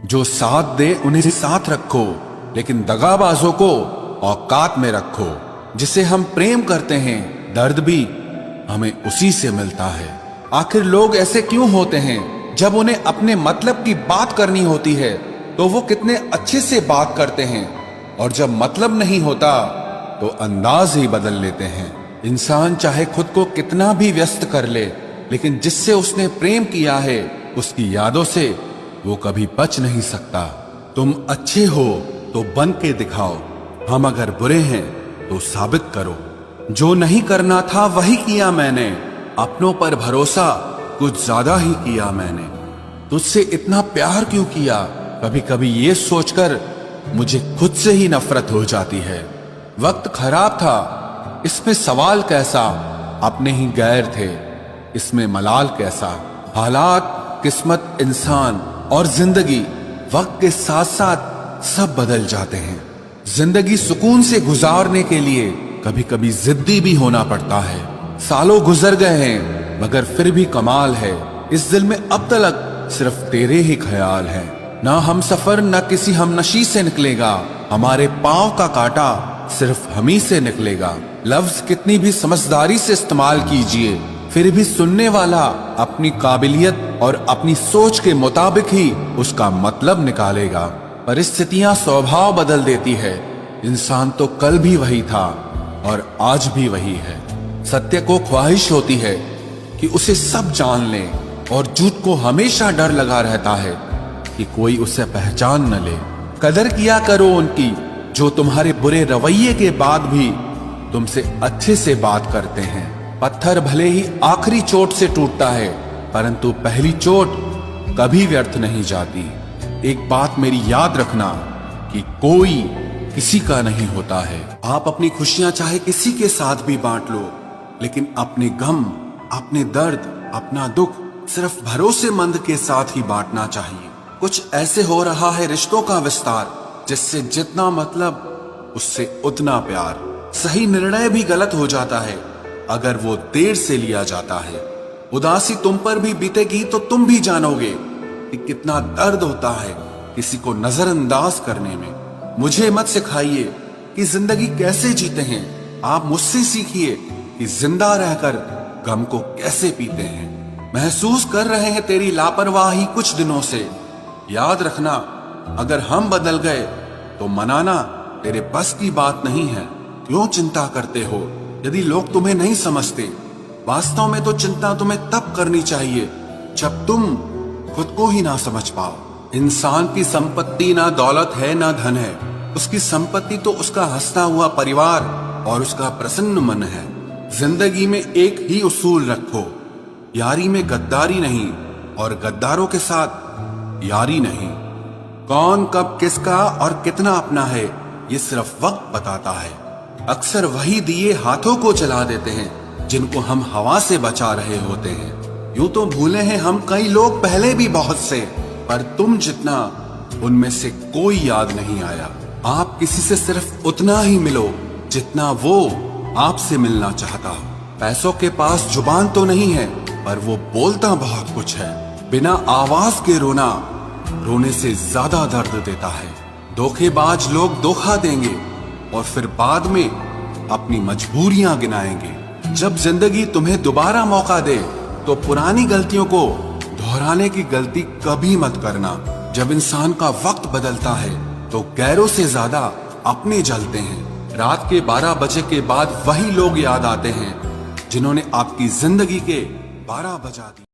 जो साथ दे उन्हें साथ रखो, लेकिन दगाबाजों को औकात में रखो। जिसे हम प्रेम करते हैं दर्द भी हमें उसी से मिलता है। आखिर लोग ऐसे क्यों होते हैं? जब उन्हें अपने मतलब की बात करनी होती है तो वो कितने अच्छे से बात करते हैं, और जब मतलब नहीं होता तो अंदाज ही बदल लेते हैं। इंसान चाहे खुद को कितना भी व्यस्त कर ले, लेकिन जिससे उसने प्रेम किया है उसकी यादों से वो कभी बच नहीं सकता। तुम अच्छे हो तो बन के दिखाओ, हम अगर बुरे हैं तो साबित करो। जो नहीं करना था वही किया मैंने, अपनों पर भरोसा कुछ ज्यादा ही किया मैंने। तुझसे इतना प्यार क्यों किया, कभी कभी ये सोचकर मुझे खुद से ही नफरत हो जाती है। वक्त खराब था, इसमें सवाल कैसा, अपने ही गैर थे, इसमें मलाल कैसा। हालात, किस्मत, इंसान और जिंदगी वक्त के साथ साथ सब बदल जाते हैं। जिंदगी सुकून से गुजारने के लिए कभी कभी जिद्दी भी होना पड़ता है। सालों गुजर गए हैं मगर फिर भी कमाल है, इस दिल में अब तक सिर्फ तेरे ही ख्याल है। ना हम सफर ना किसी हमनशी से निकलेगा, हमारे पांव का कांटा सिर्फ हम ही से निकलेगा। लफ्ज कितनी भी समझदारी से इस्तेमाल कीजिए, फिर भी सुनने वाला अपनी काबिलियत और अपनी सोच के मुताबिक ही उसका मतलब निकालेगा। परिस्थितियां स्वभाव बदल देती है, इंसान तो कल भी वही था और आज भी वही है। सत्य को ख्वाहिश होती है कि उसे सब जान ले, और झूठ को हमेशा डर लगा रहता है कि कोई उसे पहचान न ले। कदर किया करो उनकी जो तुम्हारे बुरे रवैये के बाद भी तुमसे अच्छे से बात करते हैं। पत्थर भले ही आखिरी चोट से टूटता है, परंतु पहली चोट कभी व्यर्थ नहीं जाती। एक बात मेरी याद रखना कि कोई किसी का नहीं होता है। आप अपनी खुशियां चाहे किसी के साथ भी बांट लो, लेकिन अपने गम, अपने दर्द, अपना दुख सिर्फ भरोसेमंद के साथ ही बांटना चाहिए। कुछ ऐसे हो रहा है रिश्तों का विस्तार, जिससे जितना मतलब उससे उतना प्यार। सही निर्णय भी गलत हो जाता है अगर वो देर से लिया जाता है। उदासी तुम पर भी बीतेगी तो तुम भी जानोगे कि कितना दर्द होता है किसी को नजरअंदाज करने में। मुझे मत सिखाइए कि जिंदगी कैसे जीते हैं, आप मुझसे सीखिए कि जिंदा रहकर गम को कैसे पीते हैं। महसूस कर रहे हैं तेरी लापरवाही कुछ दिनों से, याद रखना अगर हम बदल गए तो मनाना तेरे बस की बात नहीं है। क्यों चिंता करते हो यदि लोग तुम्हें नहीं समझते? वास्तव में तो चिंता तुम्हें तब करनी चाहिए जब तुम खुद को ही ना समझ पाओ। इंसान की संपत्ति ना दौलत है ना धन है, उसकी संपत्ति तो उसका हंसता हुआ परिवार और उसका प्रसन्न मन है। जिंदगी में एक ही उसूल रखो, यारी में गद्दारी नहीं और गद्दारों के साथ यारी नहीं। कौन कब किसका और कितना अपना है ये सिर्फ वक्त बताता है। अक्सर वही दिए हाथों को जला देते हैं जिनको हम हवा से बचा रहे होते हैं। यूं तो भूले हैं हम कई लोग पहले भी बहुत से, पर तुम जितना उनमें से कोई याद नहीं आया। आप किसी से सिर्फ उतना ही मिलो जितना वो आपसे मिलना चाहता हो। पैसों के पास जुबान तो नहीं है, पर वो बोलता बहुत कुछ है। बिना आवाज के रोना रोने से ज्यादा दर्द देता है। धोखेबाज लोग धोखा देंगे और फिर बाद में अपनी मजबूरियां गिनाएंगे। जब जिंदगी तुम्हें दोबारा मौका दे तो पुरानी गलतियों को दोहराने की गलती कभी मत करना। जब इंसान का वक्त बदलता है तो गैरों से ज्यादा अपने जलते हैं। रात के 12 बजे के बाद वही लोग याद आते हैं जिन्होंने आपकी जिंदगी के 12 बजा दिए।